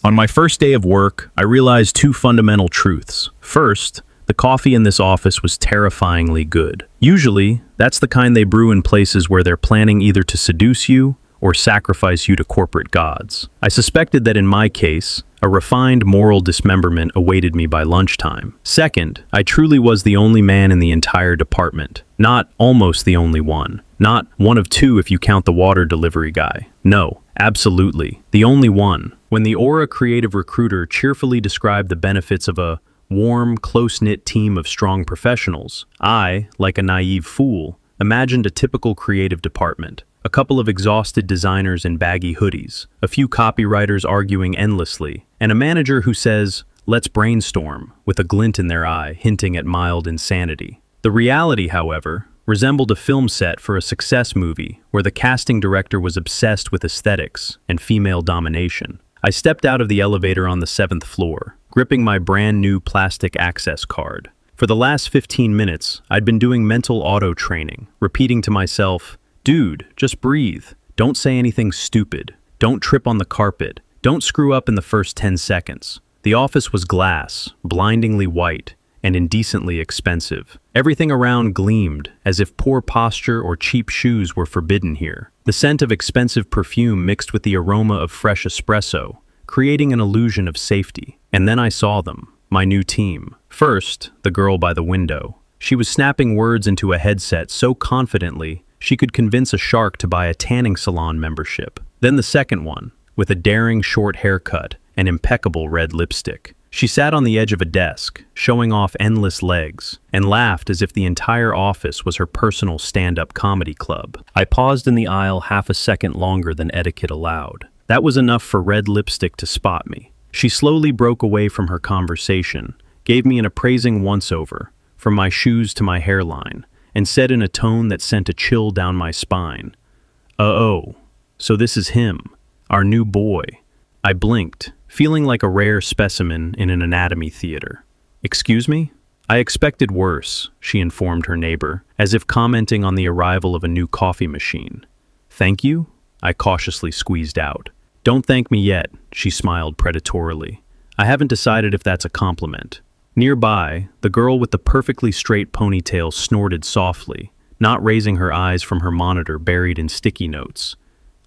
On my first day of work, I realized two fundamental truths. First, the coffee in this office was terrifyingly good. Usually, that's the kind they brew in places where they're planning either to seduce you or sacrifice you to corporate gods. I suspected that in my case, a refined moral dismemberment awaited me by lunchtime. Second, I truly was the only man in the entire department. Not almost the only one. Not one of two if you count the water delivery guy. No, absolutely, the only one. When the Aura creative recruiter cheerfully described the benefits of a warm, close-knit team of strong professionals, I, like a naive fool, imagined a typical creative department. A couple of exhausted designers in baggy hoodies, a few copywriters arguing endlessly, and a manager who says, "Let's brainstorm," with a glint in their eye, hinting at mild insanity. The reality, however, resembled a film set for a success movie where the casting director was obsessed with aesthetics and female domination. I stepped out of the elevator on the 7th floor, gripping my brand new plastic access card. For the last 15 minutes, I'd been doing mental auto training, repeating to myself, "Dude, just breathe. Don't say anything stupid. Don't trip on the carpet. Don't screw up in the first 10 seconds." The office was glass, blindingly white, and indecently expensive. Everything around gleamed, as if poor posture or cheap shoes were forbidden here. The scent of expensive perfume mixed with the aroma of fresh espresso, creating an illusion of safety. And then I saw them, my new team. First, the girl by the window. She was snapping words into a headset so confidently she could convince a shark to buy a tanning salon membership. Then the second one, with a daring short haircut and impeccable red lipstick. She sat on the edge of a desk, showing off endless legs, and laughed as if the entire office was her personal stand-up comedy club. I paused in the aisle half a second longer than etiquette allowed. That was enough for red lipstick to spot me. She slowly broke away from her conversation, gave me an appraising once-over, from my shoes to my hairline, and said in a tone that sent a chill down my spine, "Oh, so this is him, our new boy." I blinked, feeling like a rare specimen in an anatomy theater. "Excuse me?" "I expected worse," she informed her neighbor, as if commenting on the arrival of a new coffee machine. "Thank you?" I cautiously squeezed out. "Don't thank me yet," she smiled predatorily. "I haven't decided if that's a compliment." Nearby, the girl with the perfectly straight ponytail snorted softly, not raising her eyes from her monitor buried in sticky notes.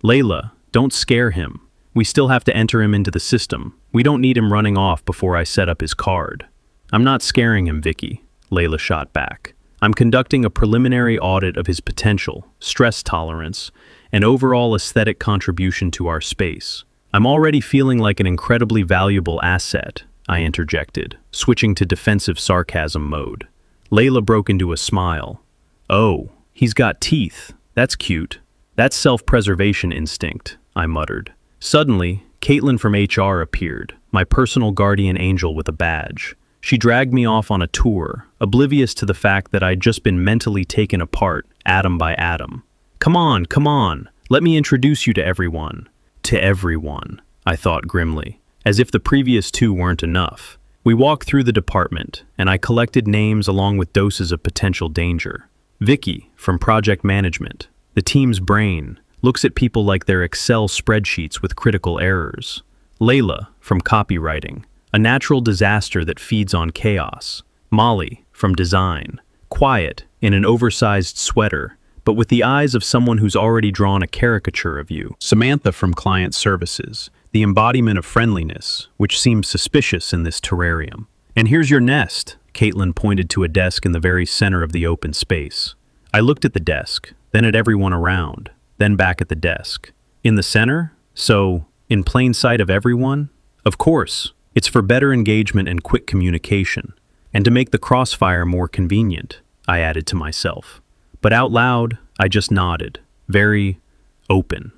"Layla, don't scare him. We still have to enter him into the system. We don't need him running off before I set up his card." "I'm not scaring him, Vicky," Layla shot back. "I'm conducting a preliminary audit of his potential, stress tolerance, and overall aesthetic contribution to our space. I'm already feeling like an incredibly valuable asset," I interjected, switching to defensive sarcasm mode. Layla broke into a smile. "Oh, he's got teeth. That's cute. That's self-preservation instinct," I muttered. Suddenly, Caitlin from HR appeared, my personal guardian angel with a badge. She dragged me off on a tour, oblivious to the fact that I'd just been mentally taken apart, atom by atom. Come on, let me introduce you to everyone." To everyone, I thought grimly, as if the previous two weren't enough. We walked through the department, and I collected names along with doses of potential danger. Vicky, from project management, the team's brain, looks at people like they're Excel spreadsheets with critical errors. Layla, from copywriting, a natural disaster that feeds on chaos. Molly, from design, quiet, in an oversized sweater, but with the eyes of someone who's already drawn a caricature of you. Samantha, from client services, the embodiment of friendliness, which seems suspicious in this terrarium. "And here's your nest," Caitlin pointed to a desk in the very center of the open space. I looked at the desk, then at everyone around, then back at the desk. In the center? So, in plain sight of everyone? Of course, it's for better engagement and quick communication, and to make the crossfire more convenient, I added to myself. But out loud, I just nodded, very open.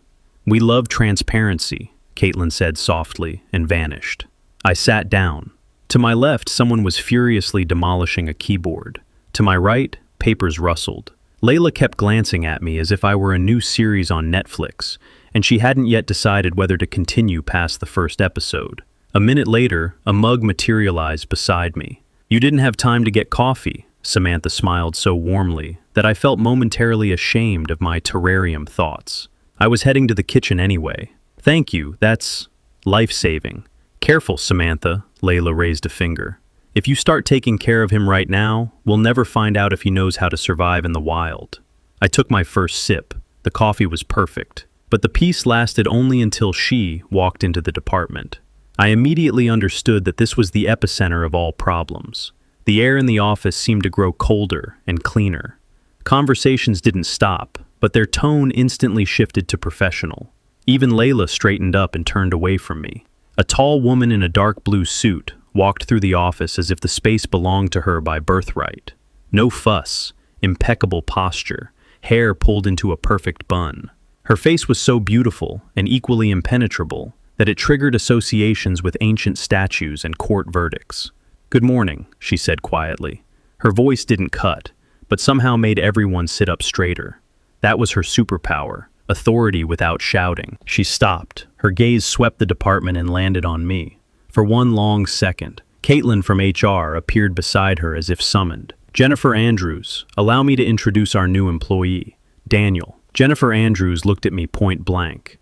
"We love transparency," Caitlin said softly, and vanished. I sat down. To my left, someone was furiously demolishing a keyboard. To my right, papers rustled. Layla kept glancing at me as if I were a new series on Netflix, and she hadn't yet decided whether to continue past the first episode. A minute later, a mug materialized beside me. "You didn't have time to get coffee," Samantha smiled so warmly that I felt momentarily ashamed of my terrarium thoughts. "I was heading to the kitchen anyway." "Thank you, that's life-saving," Careful, Samantha, Layla raised a finger. If you start taking care of him right now, we'll never find out if he knows how to survive in the wild. I took my first sip. The coffee was perfect. But the peace lasted only until she walked into the department. I immediately understood that this was the epicenter of all problems. The air in the office seemed to grow colder and cleaner. Conversations didn't stop, but their tone instantly shifted to professional. Even Layla straightened up and turned away from me. A tall woman in a dark blue suit walked through the office as if the space belonged to her by birthright. No fuss, impeccable posture, hair pulled into a perfect bun. Her face was so beautiful and equally impenetrable that it triggered associations with ancient statues and court verdicts. "Good morning," she said quietly. Her voice didn't cut, but somehow made everyone sit up straighter. That was her superpower, authority without shouting. She stopped. Her gaze swept the department and landed on me. For one long second, Caitlin from HR appeared beside her as if summoned. "Jennifer Andrews, allow me to introduce our new employee, Daniel." Jennifer Andrews looked at me point blank.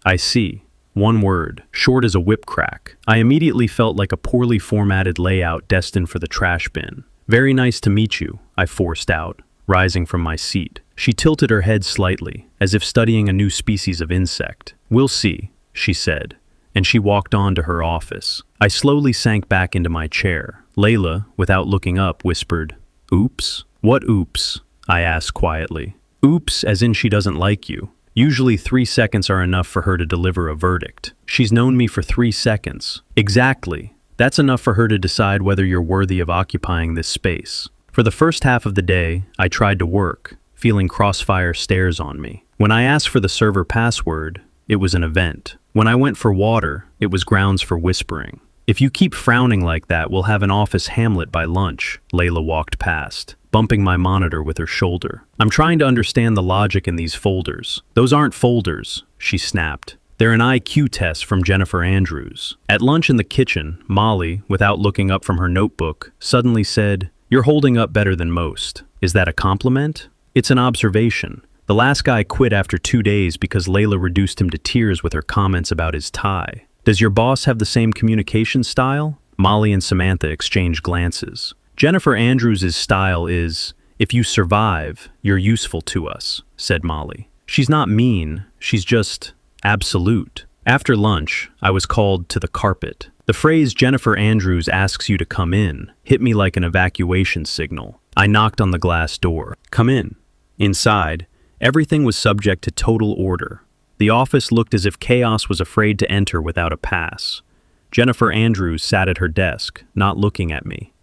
"I see." One word, short as a whip crack. I immediately felt like a poorly formatted layout destined for the trash bin. "Very nice to meet you," I forced out, rising from my seat. She tilted her head slightly, as if studying a new species of insect. "We'll see," she said, and she walked on to her office. I slowly sank back into my chair. Layla, without looking up, whispered, "Oops?" "What oops?" I asked quietly. "Oops, as in she doesn't like you." Usually 3 seconds are enough for her to deliver a verdict. She's known me for 3 seconds. Exactly. That's enough for her to decide whether you're worthy of occupying this space. For the first half of the day, I tried to work, feeling crossfire stares on me. When I asked for the server password, it was an event. When I went for water, it was grounds for whispering. "If you keep frowning like that, we'll have an office Hamlet by lunch," Layla walked past, bumping my monitor with her shoulder. "I'm trying to understand the logic in these folders." "Those aren't folders," she snapped. "They're an IQ test from Jennifer Andrews." At lunch in the kitchen, Molly, without looking up from her notebook, suddenly said, "You're holding up better than most." Is that a compliment? It's an observation. The last guy quit after 2 days because Layla reduced him to tears with her comments about his tie. "Does your boss have the same communication style?" Molly and Samantha exchanged glances. "Jennifer Andrews' style is, 'If you survive, you're useful to us,'" said Molly. "She's not mean, she's just absolute." After lunch, I was called to the carpet. The phrase "Jennifer Andrews asks you to come in" hit me like an evacuation signal. I knocked on the glass door. "Come in." Inside, everything was subject to total order. The office looked as if chaos was afraid to enter without a pass. Jennifer Andrews sat at her desk, not looking at me.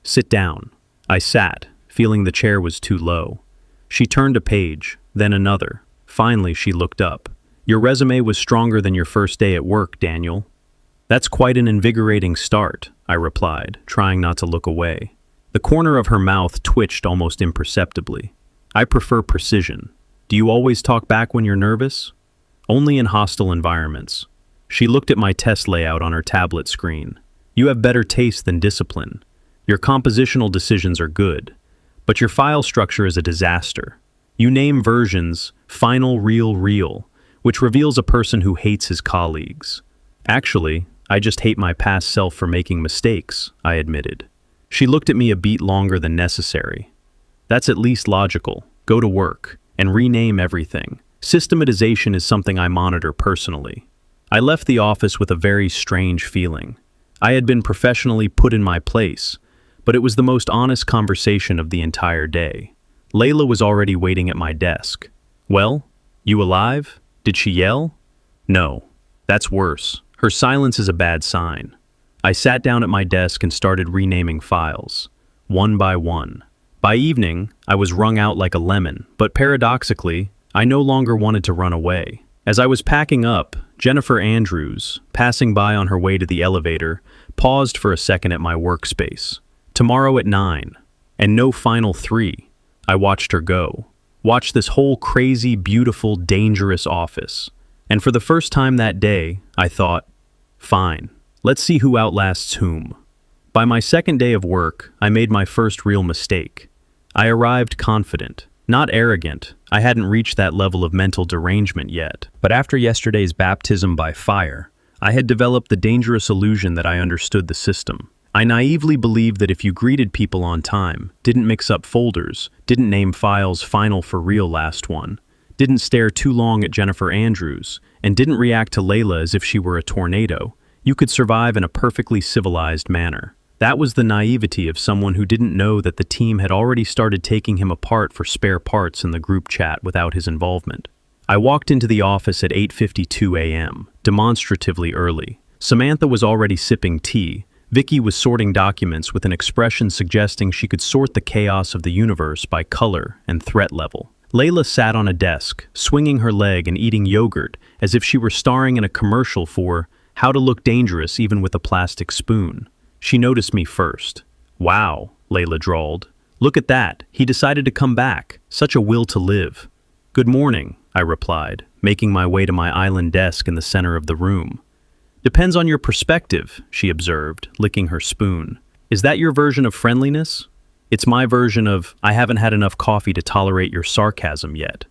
"Sit down." I sat, feeling the chair was too low. She turned a page, then another. Finally, she looked up. "Your resume was stronger than your first day at work, Daniel." "That's quite an invigorating start," I replied, trying not to look away. The corner of her mouth twitched almost imperceptibly. "I prefer precision. Do you always talk back when you're nervous?" "Only in hostile environments." She looked at my test layout on her tablet screen. "You have better taste than discipline. Your compositional decisions are good, but your file structure is a disaster. You name versions, final, real, which reveals a person who hates his colleagues." "Actually, I just hate my past self for making mistakes," I admitted. She looked at me a beat longer than necessary. "That's at least logical. Go to work and rename everything. Systematization is something I monitor personally." I left the office with a very strange feeling. I had been professionally put in my place, but it was the most honest conversation of the entire day. Layla was already waiting at my desk. "Well, you alive?" Did she yell? No. That's worse. Her silence is a bad sign. I sat down at my desk and started renaming files, one by one. By evening, I was wrung out like a lemon, but paradoxically, I no longer wanted to run away. As I was packing up, Jennifer Andrews, passing by on her way to the elevator, paused for a second at my workspace. "Tomorrow at 9, and no final 3. I watched her go. Watched this whole crazy, beautiful, dangerous office. And for the first time that day, I thought, fine, let's see who outlasts whom. By my second day of work, I made my first real mistake. I arrived confident, not arrogant. I hadn't reached that level of mental derangement yet. But after yesterday's baptism by fire, I had developed the dangerous illusion that I understood the system. I naively believed that if you greeted people on time, didn't mix up folders, didn't name files final for real last one, didn't stare too long at Jennifer Andrews, and didn't react to Layla as if she were a tornado, you could survive in a perfectly civilized manner. That was the naivety of someone who didn't know that the team had already started taking him apart for spare parts in the group chat without his involvement. I walked into the office at 8:52 a.m., demonstratively early. Samantha was already sipping tea. Vicky was sorting documents with an expression suggesting she could sort the chaos of the universe by color and threat level. Layla sat on a desk, swinging her leg and eating yogurt as if she were starring in a commercial for how to look dangerous even with a plastic spoon. She noticed me first. "Wow," Layla drawled. "Look at that. He decided to come back. Such a will to live." "Good morning," I replied, making my way to my island desk in the center of the room. "Depends on your perspective," she observed, licking her spoon. "Is that your version of friendliness?" "It's my version of, I haven't had enough coffee to tolerate your sarcasm yet."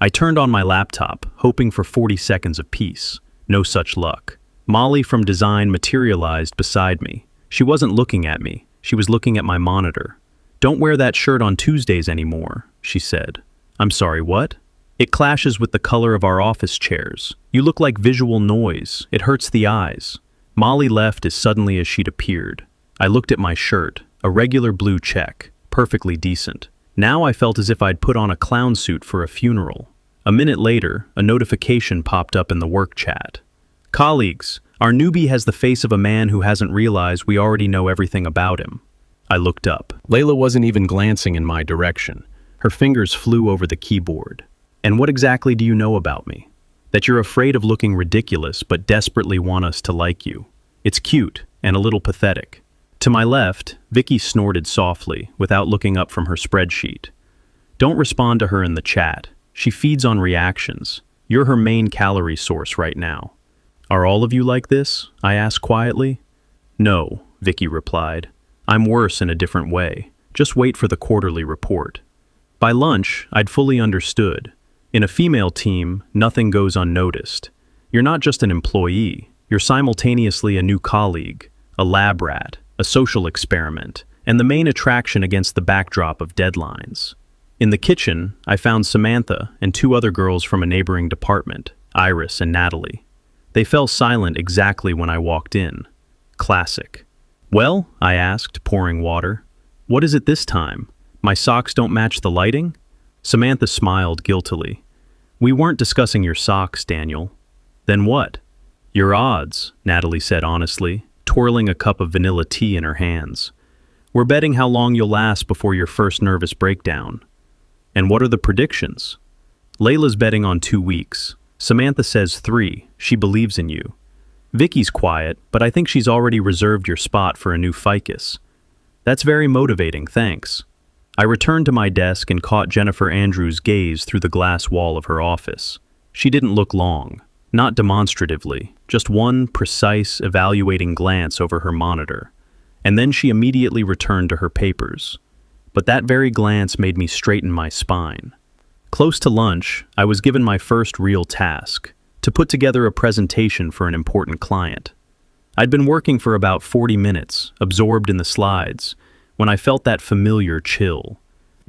I turned on my laptop, hoping for 40 seconds of peace. No such luck. Molly from design materialized beside me. She wasn't looking at me. She was looking at my monitor. "Don't wear that shirt on Tuesdays anymore," she said. "I'm sorry, what?" "It clashes with the color of our office chairs. You look like visual noise. It hurts the eyes." Molly left as suddenly as she'd appeared. I looked at my shirt, a regular blue check, perfectly decent. Now I felt as if I'd put on a clown suit for a funeral. A minute later, a notification popped up in the work chat. "Colleagues, our newbie has the face of a man who hasn't realized we already know everything about him." I looked up. Layla wasn't even glancing in my direction. Her fingers flew over the keyboard. "And what exactly do you know about me?" "That you're afraid of looking ridiculous but desperately want us to like you. It's cute and a little pathetic." To my left, Vicky snorted softly without looking up from her spreadsheet. "Don't respond to her in the chat. She feeds on reactions. You're her main calorie source right now." "Are all of you like this?" I asked quietly. "No," Vicky replied. "I'm worse in a different way. Just wait for the quarterly report." By lunch, I'd fully understood. In a female team, nothing goes unnoticed. You're not just an employee. You're simultaneously a new colleague, a lab rat, a social experiment, and the main attraction against the backdrop of deadlines. In the kitchen, I found Samantha and two other girls from a neighboring department, Iris and Natalie. They fell silent exactly when I walked in. Classic. "Well," I asked, pouring water. "What is it this time? My socks don't match the lighting?" Samantha smiled guiltily. "We weren't discussing your socks, Daniel." "Then what?" "Your odds," Natalie said honestly, twirling a cup of vanilla tea in her hands. "We're betting how long you'll last before your first nervous breakdown." "And what are the predictions?" "Layla's betting on 2 weeks. Samantha says 3. She believes in you. Vicky's quiet, but I think she's already reserved your spot for a new ficus." "That's very motivating, thanks." I returned to my desk and caught Jennifer Andrews' gaze through the glass wall of her office. She didn't look long, not demonstratively, just one precise, evaluating glance over her monitor. And then she immediately returned to her papers. But that very glance made me straighten my spine. Close to lunch, I was given my first real task, to put together a presentation for an important client. I'd been working for about 40 minutes, absorbed in the slides, when I felt that familiar chill.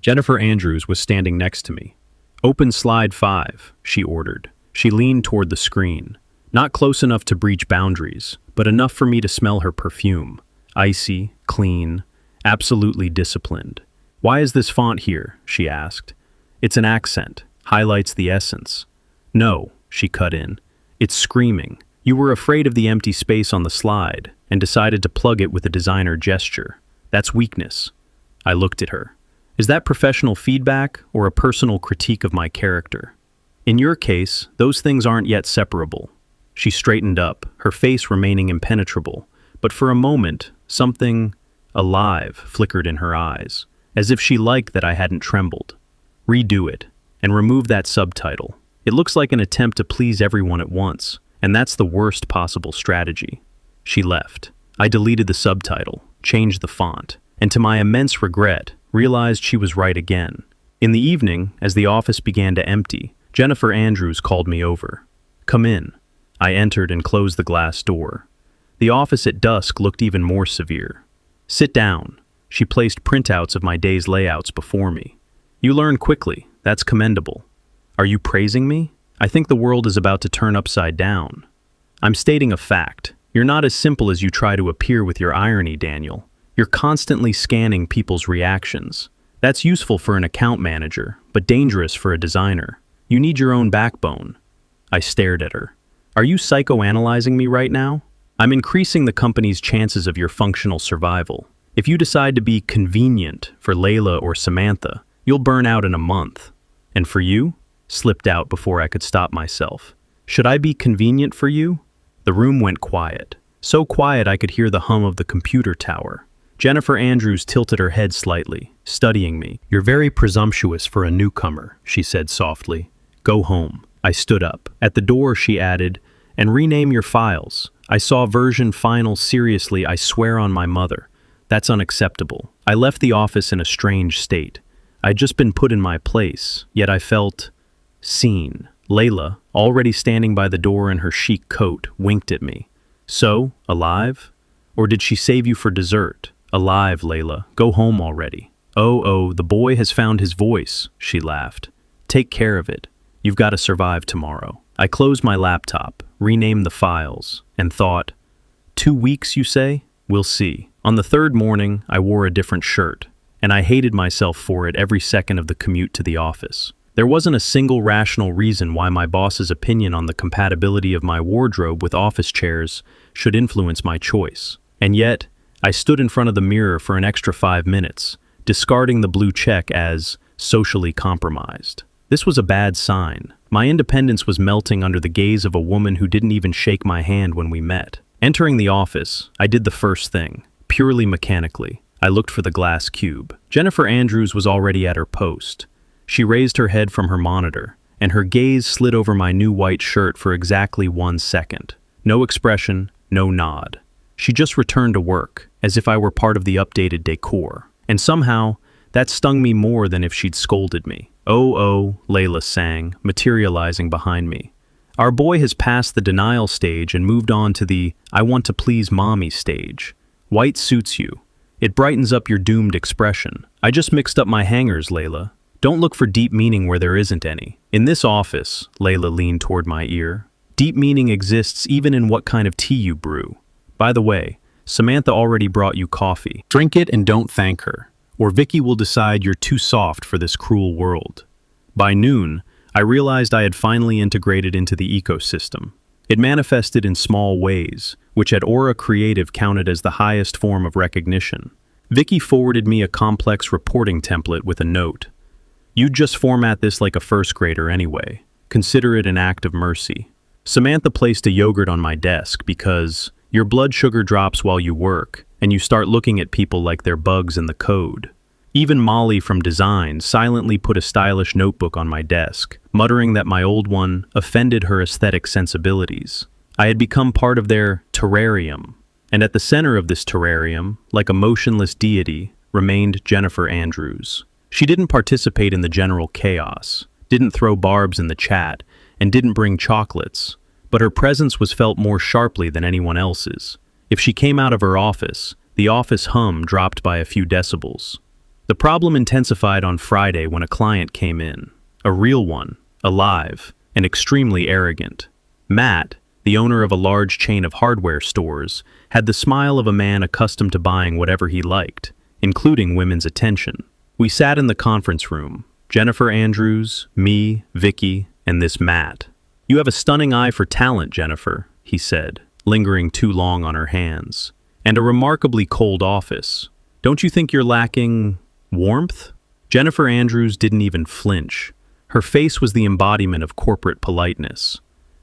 Jennifer Andrews was standing next to me. "Open slide 5, she ordered. She leaned toward the screen, not close enough to breach boundaries, but enough for me to smell her perfume. Icy, clean, absolutely disciplined. "Why is this font here?" she asked. "It's an accent, highlights the essence." "No," she cut in. "It's screaming. You were afraid of the empty space on the slide and decided to plug it with a designer gesture. That's weakness." I looked at her. "Is that professional feedback or a personal critique of my character?" "In your case, those things aren't yet separable." She straightened up, her face remaining impenetrable, but for a moment, something alive flickered in her eyes, as if she liked that I hadn't trembled. "Redo it, and remove that subtitle. It looks like an attempt to please everyone at once, and that's the worst possible strategy." She left. I deleted the subtitle, changed the font, and to my immense regret, realized she was right again. In the evening, as the office began to empty, Jennifer Andrews called me over. "Come in." I entered and closed the glass door. The office at dusk looked even more severe. "Sit down." She placed printouts of my day's layouts before me. "You learn quickly. That's commendable." "Are you praising me? I think the world is about to turn upside down." "I'm stating a fact. You're not as simple as you try to appear with your irony, Daniel. You're constantly scanning people's reactions. That's useful for an account manager, but dangerous for a designer. You need your own backbone." I stared at her. "Are you psychoanalyzing me right now? I'm increasing the company's chances of your functional survival. If you decide to be convenient for Layla or Samantha, you'll burn out in a month. And for you?" Slipped out before I could stop myself. "Should I be convenient for you?" The room went quiet. So quiet I could hear the hum of the computer tower. Jennifer Andrews tilted her head slightly, studying me. "You're very presumptuous for a newcomer," she said softly. "Go home." I stood up. At the door, she added, "And rename your files. I saw version final. Seriously, I swear on my mother. That's unacceptable." I left the office in a strange state. I'd just been put in my place, yet I felt seen. Layla, already standing by the door in her chic coat, winked at me. "So, alive? Or did she save you for dessert?" "Alive, Layla. Go home already." Oh, the boy has found his voice," she laughed. "Take care of it. You've got to survive tomorrow." I closed my laptop, renamed the files, and thought, 2 weeks, you say? We'll see. On the third morning, I wore a different shirt, and I hated myself for it every second of the commute to the office. There wasn't a single rational reason why my boss's opinion on the compatibility of my wardrobe with office chairs should influence my choice. And yet, I stood in front of the mirror for an extra 5 minutes, discarding the blue check as socially compromised. This was a bad sign. My independence was melting under the gaze of a woman who didn't even shake my hand when we met. Entering the office, I did the first thing, purely mechanically. I looked for the glass cube. Jennifer Andrews was already at her post. She raised her head from her monitor, and her gaze slid over my new white shirt for exactly 1 second. No expression, no nod. She just returned to work, as if I were part of the updated decor. And somehow, that stung me more than if she'd scolded me. Oh, Layla sang, materializing behind me. Our boy has passed the denial stage and moved on to the I want to please mommy stage. White suits you. It brightens up your doomed expression. I just mixed up my hangers, Layla. Don't look for deep meaning where there isn't any. In this office, Layla leaned toward my ear, deep meaning exists even in what kind of tea you brew. By the way, Samantha already brought you coffee. Drink it and don't thank her, or Vicky will decide you're too soft for this cruel world. By noon, I realized I had finally integrated into the ecosystem. It manifested in small ways, which at Aura Creative counted as the highest form of recognition. Vicky forwarded me a complex reporting template with a note. You'd just format this like a first grader anyway. Consider it an act of mercy. Samantha placed a yogurt on my desk because your blood sugar drops while you work, and you start looking at people like they're bugs in the code. Even Molly from design silently put a stylish notebook on my desk, muttering that my old one offended her aesthetic sensibilities. I had become part of their terrarium, and at the center of this terrarium, like a motionless deity, remained Jennifer Andrews. She didn't participate in the general chaos, didn't throw barbs in the chat, and didn't bring chocolates, but her presence was felt more sharply than anyone else's. If she came out of her office, the office hum dropped by a few decibels. The problem intensified on Friday when a client came in. A real one, alive, and extremely arrogant. Matt, the owner of a large chain of hardware stores, had the smile of a man accustomed to buying whatever he liked, including women's attention. We sat in the conference room, Jennifer Andrews, me, Vicky, and this Matt. You have a stunning eye for talent, Jennifer, he said, lingering too long on her hands. And a remarkably cold office. Don't you think you're lacking warmth? Jennifer Andrews didn't even flinch. Her face was the embodiment of corporate politeness.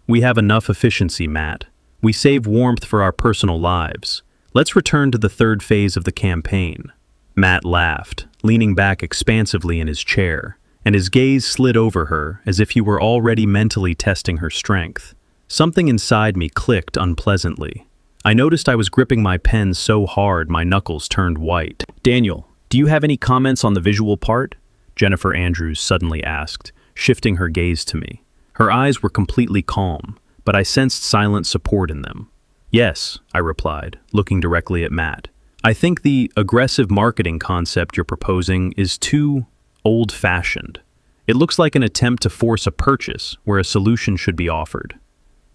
We have enough efficiency, Matt. We save warmth for our personal lives. Let's return to the third phase of the campaign. Matt laughed, leaning back expansively in his chair, and his gaze slid over her as if he were already mentally testing her strength. Something inside me clicked unpleasantly. I noticed I was gripping my pen so hard my knuckles turned white. Daniel, do you have any comments on the visual part? Jennifer Andrews suddenly asked, shifting her gaze to me. Her eyes were completely calm, but I sensed silent support in them. Yes, I replied, looking directly at Matt. I think the aggressive marketing concept you're proposing is too old-fashioned. It looks like an attempt to force a purchase where a solution should be offered.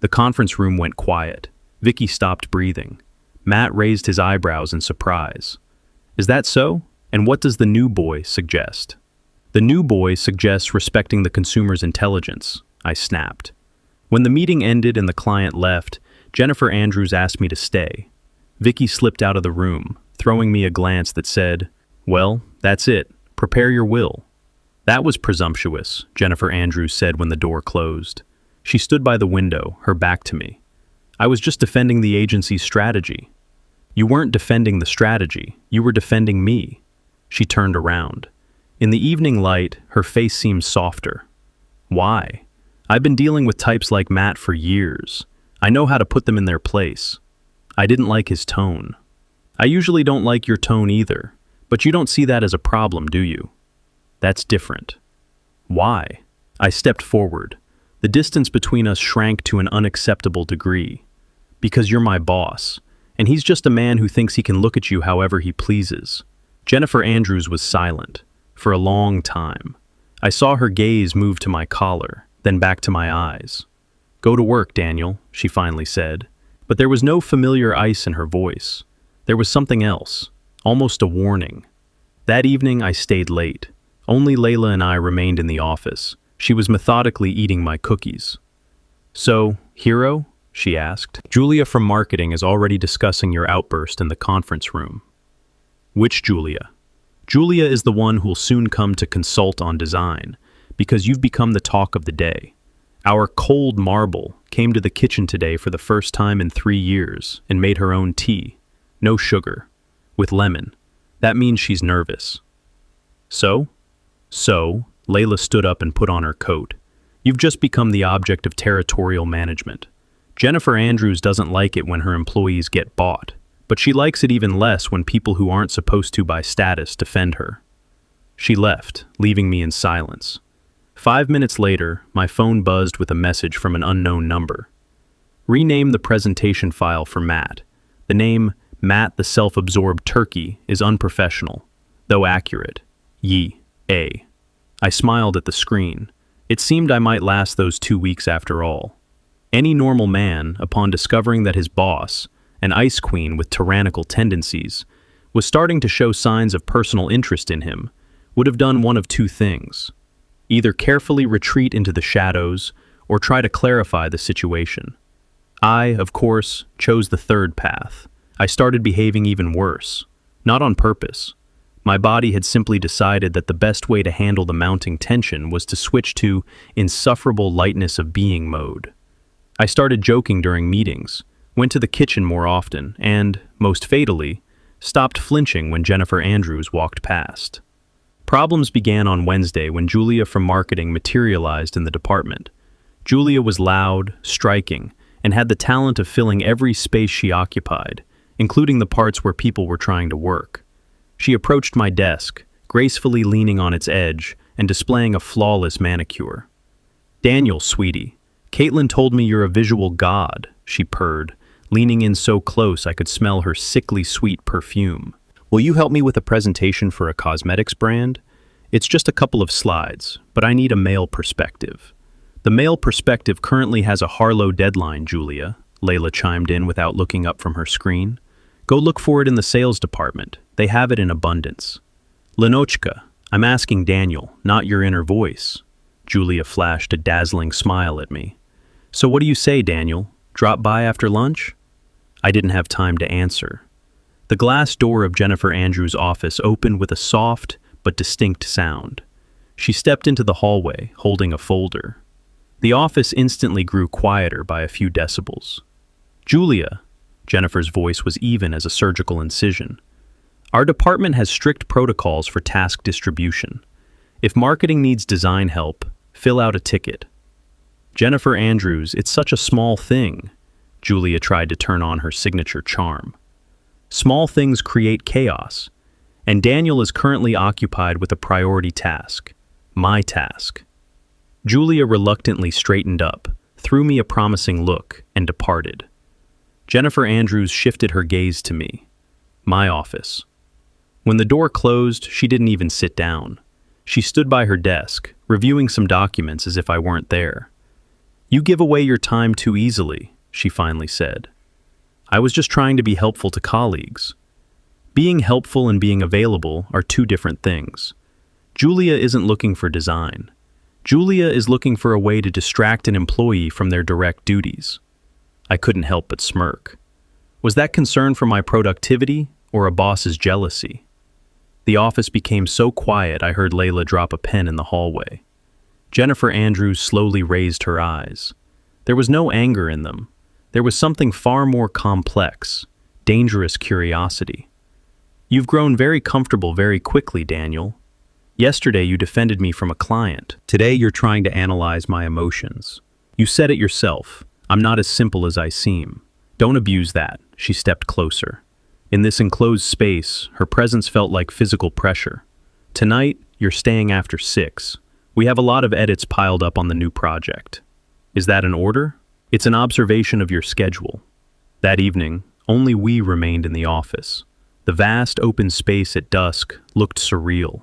The conference room went quiet. Vicky stopped breathing. Matt raised his eyebrows in surprise. Is that so? And what does the new boy suggest? The new boy suggests respecting the consumer's intelligence, I snapped. When the meeting ended and the client left, Jennifer Andrews asked me to stay. Vicky slipped out of the room, throwing me a glance that said, "Well, that's it. Prepare your will." That was presumptuous, Jennifer Andrews said when the door closed. She stood by the window, her back to me. I was just defending the agency's strategy. You weren't defending the strategy, you were defending me. She turned around. In the evening light, her face seemed softer. Why? I've been dealing with types like Matt for years. I know how to put them in their place. I didn't like his tone. I usually don't like your tone either, but you don't see that as a problem, do you? That's different. Why? I stepped forward. The distance between us shrank to an unacceptable degree. Because you're my boss, and he's just a man who thinks he can look at you however he pleases. Jennifer Andrews was silent, for a long time. I saw her gaze move to my collar, then back to my eyes. "Go to work, Daniel," she finally said. But there was no familiar ice in her voice. There was something else, almost a warning. That evening I stayed late. Only Layla and I remained in the office. She was methodically eating my cookies. "So, hero?" she asked. "Julia from marketing is already discussing your outburst in the conference room." "Which Julia?" "Julia is the one who'll soon come to consult on design, because you've become the talk of the day. Our cold marble came to the kitchen today for the first time in 3 years and made her own tea. No sugar. With lemon. That means she's nervous." So, Layla stood up and put on her coat. "You've just become the object of territorial management. Jennifer Andrews doesn't like it when her employees get bought, but she likes it even less when people who aren't supposed to by status defend her." She left, leaving me in silence. 5 minutes later, my phone buzzed with a message from an unknown number. "Rename the presentation file for Matt. The name Matt the Self-Absorbed Turkey is unprofessional, though accurate. Yi, A." I smiled at the screen. It seemed I might last those 2 weeks after all. Any normal man, upon discovering that his boss, an ice queen with tyrannical tendencies, was starting to show signs of personal interest in him, would have done one of two things. Either carefully retreat into the shadows or try to clarify the situation. I, of course, chose the third path. I started behaving even worse. Not on purpose. My body had simply decided that the best way to handle the mounting tension was to switch to insufferable lightness of being mode. I started joking during meetings, went to the kitchen more often, and, most fatally, stopped flinching when Jennifer Andrews walked past. Problems began on Wednesday when Julia from marketing materialized in the department. Julia was loud, striking, and had the talent of filling every space she occupied, including the parts where people were trying to work. She approached my desk, gracefully leaning on its edge and displaying a flawless manicure. "Daniel, sweetie, Caitlin told me you're a visual god," she purred, leaning in so close I could smell her sickly sweet perfume. "Will you help me with a presentation for a cosmetics brand? It's just a couple of slides, but I need a male perspective." "The male perspective currently has a Harlow deadline, Julia," Layla chimed in without looking up from her screen. "Go look for it in the sales department. They have it in abundance." "Lenochka, I'm asking Daniel, not your inner voice." Julia flashed a dazzling smile at me. "So what do you say, Daniel? Drop by after lunch?" I didn't have time to answer. The glass door of Jennifer Andrews' office opened with a soft but distinct sound. She stepped into the hallway, holding a folder. The office instantly grew quieter by a few decibels. "Julia," Jennifer's voice was even as a surgical incision, "our department has strict protocols for task distribution. If marketing needs design help, fill out a ticket." "Jennifer Andrews, it's such a small thing." Julia tried to turn on her signature charm. "Small things create chaos, and Daniel is currently occupied with a priority task. My task." Julia reluctantly straightened up, threw me a promising look, and departed. Jennifer Andrews shifted her gaze to me. My office. When the door closed, she didn't even sit down. She stood by her desk, reviewing some documents as if I weren't there. "You give away your time too easily," she finally said. "I was just trying to be helpful to colleagues." Being helpful and being available are two different things. Julia isn't looking for design. Julia is looking for a way to distract an employee from their direct duties. I couldn't help but smirk. Was that concern for my productivity or a boss's jealousy? The office became so quiet I heard Layla drop a pen in the hallway. Jennifer Andrews slowly raised her eyes. There was no anger in them. There was something far more complex, dangerous curiosity. "You've grown very comfortable very quickly, Daniel. Yesterday you defended me from a client. Today you're trying to analyze my emotions. You said it yourself. I'm not as simple as I seem. Don't abuse that." She stepped closer. In this enclosed space, her presence felt like physical pressure. "Tonight, you're staying after 6. We have a lot of edits piled up on the new project." "Is that an order?" "It's an observation of your schedule." That evening, only we remained in the office. The vast open space at dusk looked surreal.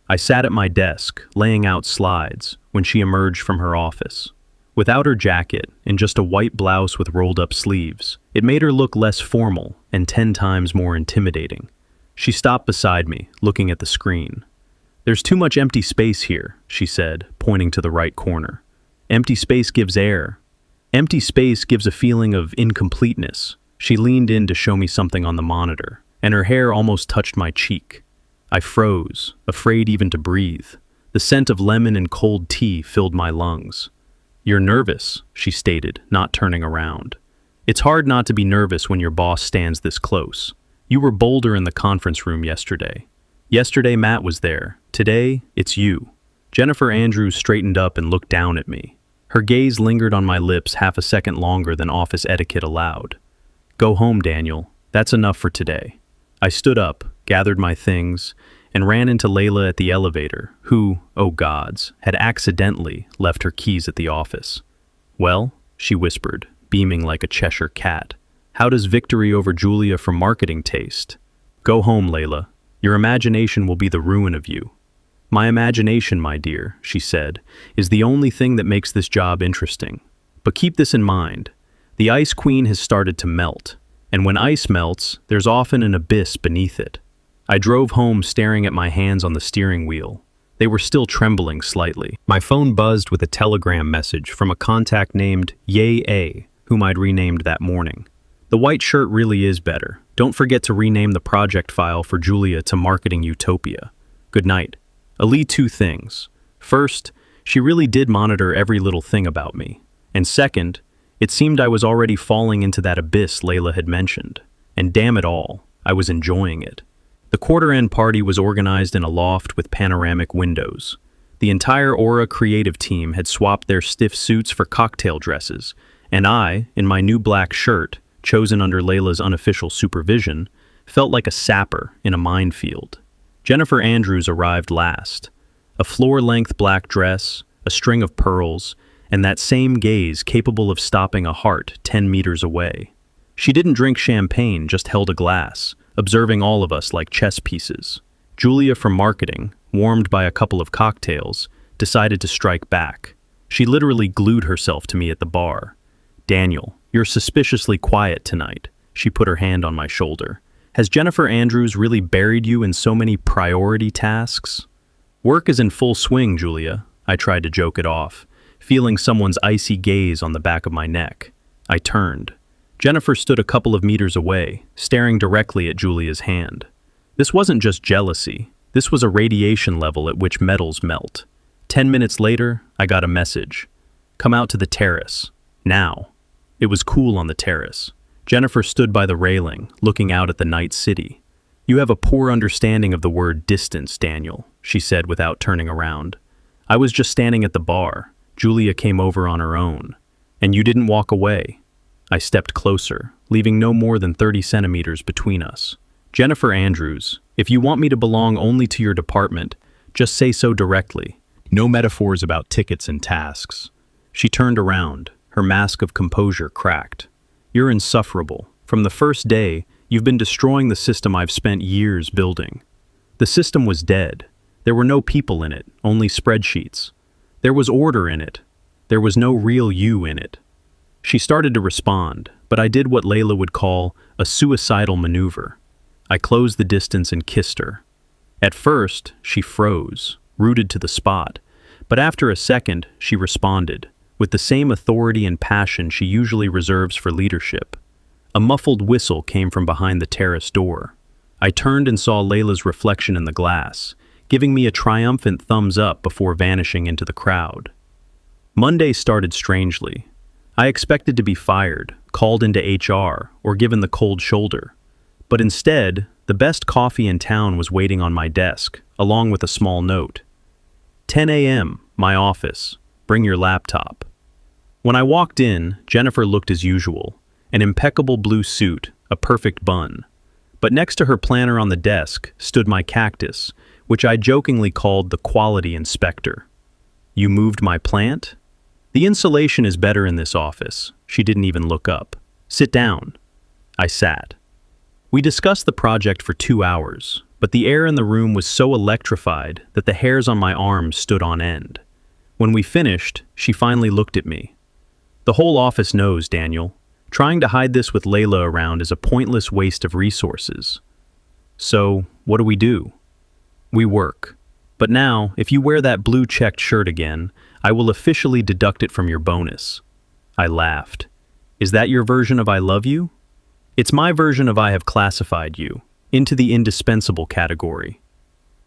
I sat at my desk, laying out slides, when she emerged from her office. Without her jacket, in just a white blouse with rolled-up sleeves, it made her look less formal and 10 times more intimidating. She stopped beside me, looking at the screen. "There's too much empty space here," she said, pointing to the right corner. "Empty space gives air. Empty space gives a feeling of incompleteness." She leaned in to show me something on the monitor, and her hair almost touched my cheek. I froze, afraid even to breathe. The scent of lemon and cold tea filled my lungs. "You're nervous," she stated, not turning around. "It's hard not to be nervous when your boss stands this close. You were bolder in the conference room yesterday. Yesterday Matt was there. Today, it's you." Jennifer Andrews straightened up and looked down at me. Her gaze lingered on my lips half a second longer than office etiquette allowed. "Go home, Daniel. That's enough for today." I stood up, gathered my things, and ran into Layla at the elevator, who, oh gods, had accidentally left her keys at the office. "Well," she whispered, beaming like a Cheshire cat, "how does victory over Julia from marketing taste?" "Go home, Layla. Your imagination will be the ruin of you." "My imagination, my dear," she said, "is the only thing that makes this job interesting. But keep this in mind. The Ice Queen has started to melt, and when ice melts, there's often an abyss beneath it." I drove home staring at my hands on the steering wheel. They were still trembling slightly. My phone buzzed with a telegram message from a contact named Yay A, whom I'd renamed that morning. "The white shirt really is better. Don't forget to rename the project file for Julia to Marketing Utopia. Good night. Ali, 2 things. First, she really did monitor every little thing about me. And second, it seemed I was already falling into that abyss Layla had mentioned. And damn it all, I was enjoying it. The quarter-end party was organized in a loft with panoramic windows. The entire Aura creative team had swapped their stiff suits for cocktail dresses, and I, in my new black shirt, chosen under Layla's unofficial supervision, felt like a sapper in a minefield. Jennifer Andrews arrived last. A floor-length black dress, a string of pearls, and that same gaze capable of stopping a heart 10 meters away. She didn't drink champagne, just held a glass, observing all of us like chess pieces. Julia from marketing, warmed by a couple of cocktails, decided to strike back. She literally glued herself to me at the bar. "Daniel, you're suspiciously quiet tonight." She put her hand on my shoulder. "Has Jennifer Andrews really buried you in so many priority tasks?" "Work is in full swing, Julia." I tried to joke it off, feeling someone's icy gaze on the back of my neck. I turned. Jennifer stood a couple of meters away, staring directly at Julia's hand. This wasn't just jealousy. This was a radiation level at which metals melt. 10 minutes later, I got a message. "Come out to the terrace. Now." It was cool on the terrace. Jennifer stood by the railing, looking out at the night city. "You have a poor understanding of the word distance, Daniel," she said without turning around. "I was just standing at the bar. Julia came over on her own. And you didn't walk away." I stepped closer, leaving no more than 30 centimeters between us. "Jennifer Andrews, if you want me to belong only to your department, just say so directly. No metaphors about tickets and tasks." She turned around, her mask of composure cracked. "You're insufferable. From the first day, you've been destroying the system I've spent years building." The system was dead. There were no people in it, only spreadsheets. There was order in it. There was no real you in it. She started to respond, but I did what Layla would call a suicidal maneuver. I closed the distance and kissed her. At first, she froze, rooted to the spot, but after a second, she responded, with the same authority and passion she usually reserves for leadership. A muffled whistle came from behind the terrace door. I turned and saw Layla's reflection in the glass, giving me a triumphant thumbs up before vanishing into the crowd. Monday started strangely. I expected to be fired, called into HR, or given the cold shoulder. But instead, the best coffee in town was waiting on my desk, along with a small note. 10 a.m., my office. Bring your laptop. When I walked in, Jennifer looked as usual, an impeccable blue suit, a perfect bun. But next to her planner on the desk stood my cactus, which I jokingly called the quality inspector. "You moved my plant?" "The insulation is better in this office." She didn't even look up. "Sit down." I sat. We discussed the project for 2 hours, but the air in the room was so electrified that the hairs on my arms stood on end. When we finished, she finally looked at me. "The whole office knows, Daniel. Trying to hide this with Layla around is a pointless waste of resources." "So, what do? "We work. But now, if you wear that blue checked shirt again, I will officially deduct it from your bonus." I laughed. "Is that your version of I love you?" "It's my version of I have classified you, into the indispensable category."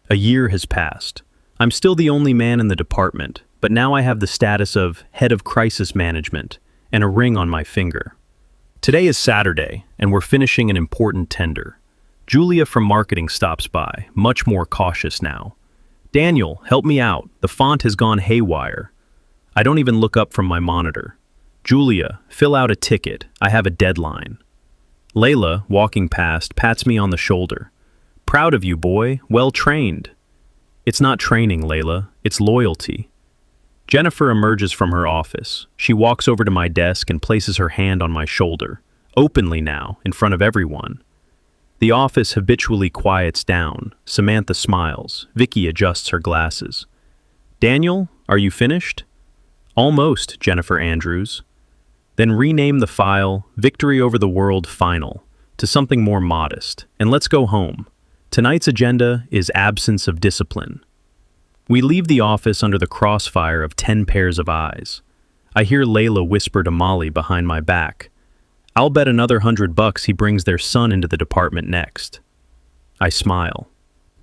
A year has passed. I'm still the only man in the department, but now I have the status of head of crisis management and a ring on my finger. Today is Saturday, and we're finishing an important tender. Julia from marketing stops by, much more cautious now. "Daniel, help me out. The font has gone haywire." I don't even look up from my monitor. "Julia, fill out a ticket. I have a deadline." Layla, walking past, pats me on the shoulder. "Proud of you, boy. Well trained." "It's not training, Layla. It's loyalty." Jennifer emerges from her office. She walks over to my desk and places her hand on my shoulder, openly now, in front of everyone. The office habitually quiets down. Samantha smiles. Vicky adjusts her glasses. "Daniel, are you finished?" "Almost, Jennifer Andrews." "Then rename the file Victory Over the World Final to something more modest, and let's go home. Tonight's agenda is absence of discipline." We leave the office under the crossfire of 10 pairs of eyes. I hear Layla whisper to Molly behind my back, "I'll bet another $100 he brings their son into the department next." I smile.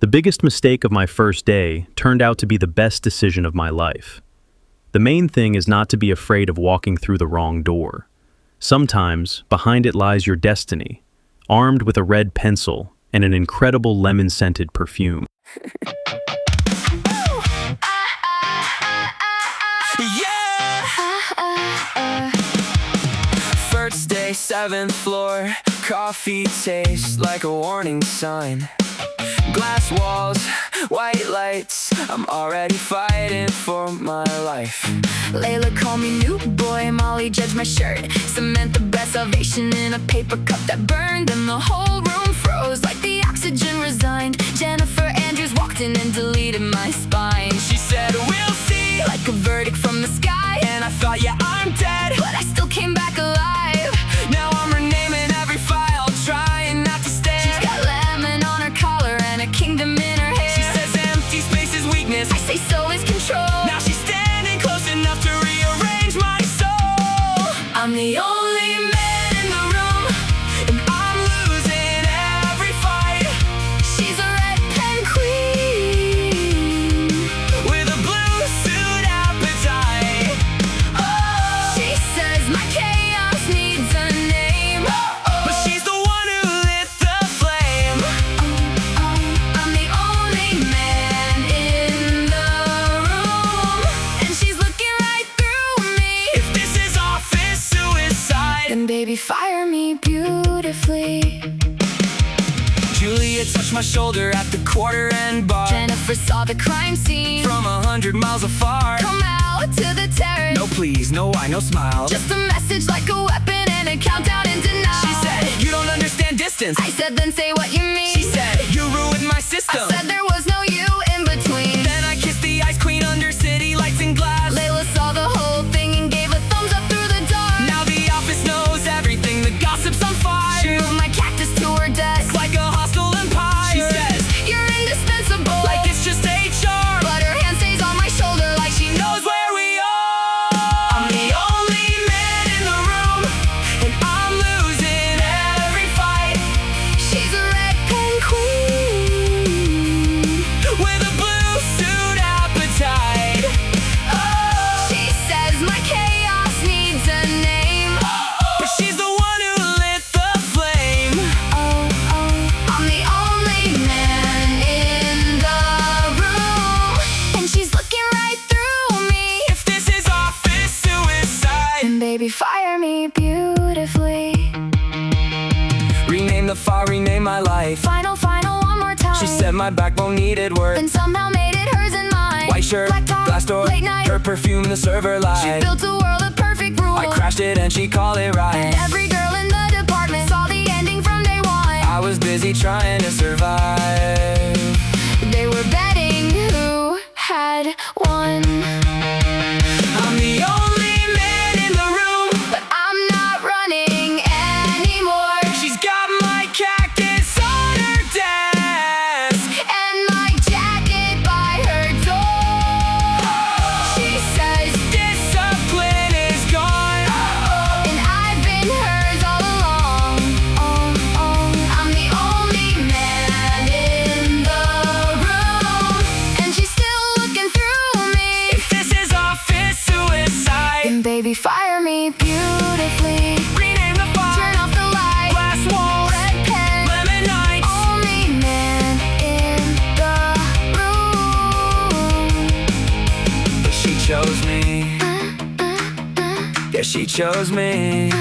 The biggest mistake of my first day turned out to be the best decision of my life. The main thing is not to be afraid of walking through the wrong door. Sometimes, behind it lies your destiny, armed with a red pencil and an incredible lemon-scented perfume. First day, 7th floor. Coffee tastes like a warning sign. Glass walls, white lights. I'm already fighting for my life. Layla call me new boy, Molly judge my shirt. Samantha breath salvation in a paper cup that burned, and the whole room froze like the oxygen resigned. Jennifer Andrews walked in and deleted my spine. She said, "We'll see," Like a verdict from the sky. and I thought, yeah, I'm dead. But I still came back alive. Now I'm renaming every file, trying not to stare. She's got lemon on her collar and a kingdom in her hair. She says empty space is weakness. I say so is control. Now she's standing close enough to rearrange my soul. I'm the only man in the room, And I'm losing every fight she's a red pen queen. with a blue suit appetite. Oh, she says my chaos needs a name. But she's the one who lit the flame. I'm the only man in the room, and she's looking right through me. If this is office suicide, Then baby, fire me beautifully. Julia touched my shoulder at the quarter end bar. Jennifer saw the crime scene From 100 miles afar, come out go to the terrace. No please, no why, no smile. Just a message like a weapon and a countdown into now. She said, you don't understand distance. I said, then say what you mean. She said, you ruined my system. I said there was no you in between. Then I kissed the ice queen under city lights and glass. Layla saw the whole thing and gave a thumbs up through the door. Now the office knows everything, the gossip's on fire. She moved my cactus to her desk. It's like a hostile empire. She says, you're indispensable. like it's just HR. But her hand stays on my shoulder like she knows Knows where we are. I'm the only man in the room, and I'm losing every fight. she's a red pen queen. With a blue suit appetite. Oh, She says my chaos needs a name. but she's the one who lit the flame. I'm the only man in the room, and she's looking right through me. If this is office suicide, And baby, fire me beautifully. rename the fire, rename my life. Final, one more time. She said my backbone needed work. Then somehow made it hers and mine. White shirt, black top, glass door, late night. her perfume in the server light. She built a world of perfect rules. I crashed it and she called it right. And every girl in the department saw the ending from day one. I was busy trying to survive. They were betting who had won. I'm the only man in the room. But I'm not running anymore. She's got my cactus on her desk. And my jacket by her door. She says, Discipline is gone. and I've been hers all along. I'm the only man in the room, and she's still looking through me. If this is office suicide, And baby, fire me beautifully. rename the Turn fire. off the light. Glass walls, Red pen. lemon nights. Only man in the room. But she chose me. Yeah, she chose me.